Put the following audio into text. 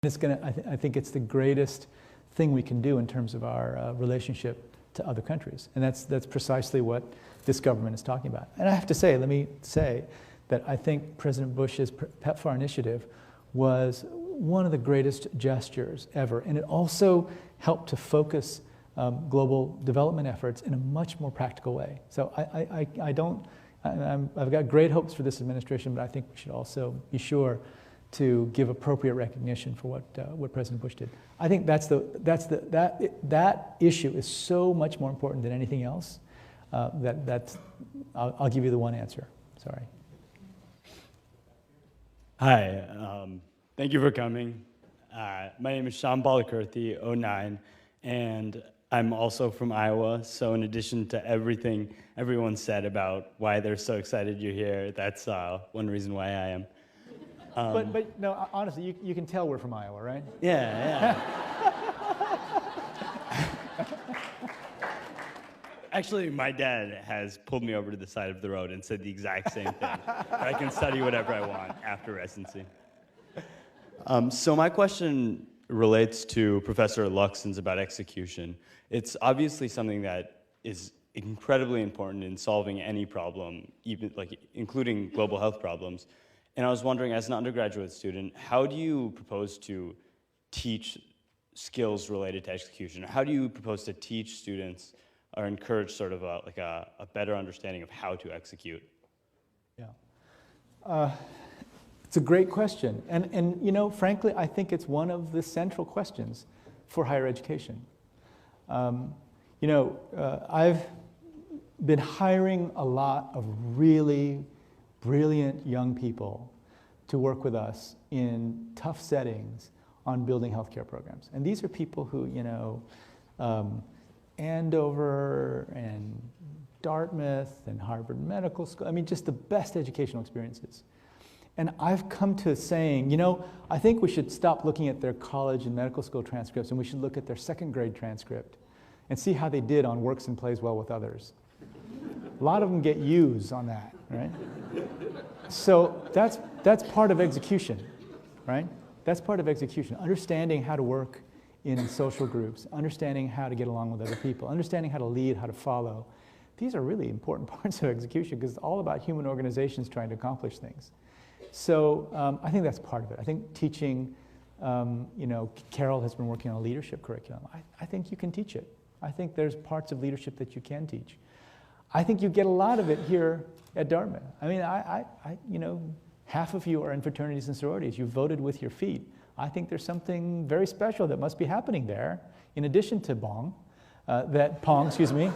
It's I think it's the greatest thing we can do in terms of our relationship to other countries. And that's precisely what this government is talking about. And I have to say, let me say that I think President Bush's PEPFAR initiative was one of the greatest gestures ever. And it also helped to focus global development efforts in a much more practical way. So I've got great hopes for this administration, but I think we should also be sure to give appropriate recognition for what President Bush did. I think that issue is so much more important than anything else. I'll give you the one answer. Sorry. Hi, thank you for coming. My name is Shyam Balakurthi, 09, and I'm also from Iowa. So in addition to everything everyone said about why they're so excited you're here, that's one reason why I am. But no, honestly, you can tell we're from Iowa, right? Yeah. Actually, my dad has pulled me over to the side of the road and said the exact same thing. I can study whatever I want after residency. So my question relates to Professor Luxon's about execution. It's obviously something that is incredibly important in solving any problem, even including global health problems. And I was wondering, as an undergraduate student, how do you propose to teach skills related to execution? How do you propose to teach students or encourage sort of a better understanding of how to execute? Yeah. It's a great question. And you know, frankly, I think it's one of the central questions for higher education. You know, I've been hiring a lot of really brilliant young people to work with us in tough settings on building healthcare programs. And these are people who, you know, Andover and Dartmouth and Harvard Medical School, I mean, just the best educational experiences. And I've come to saying, you know, I think we should stop looking at their college and medical school transcripts, and we should look at their second grade transcript and see how they did on works and plays well with others. A lot of them get U's on that, right? So that's part of execution, right? That's part of execution. Understanding how to work in social groups, understanding how to get along with other people, understanding how to lead, how to follow. These are really important parts of execution because it's all about human organizations trying to accomplish things. So I think that's part of it. I think teaching, you know, Carol has been working on a leadership curriculum. I think you can teach it. I think there's parts of leadership that you can teach. I think you get a lot of it here at Dartmouth. I mean, you know, half of you are in fraternities and sororities. You voted with your feet. I think there's something very special that must be happening there, in addition to Pong, excuse me,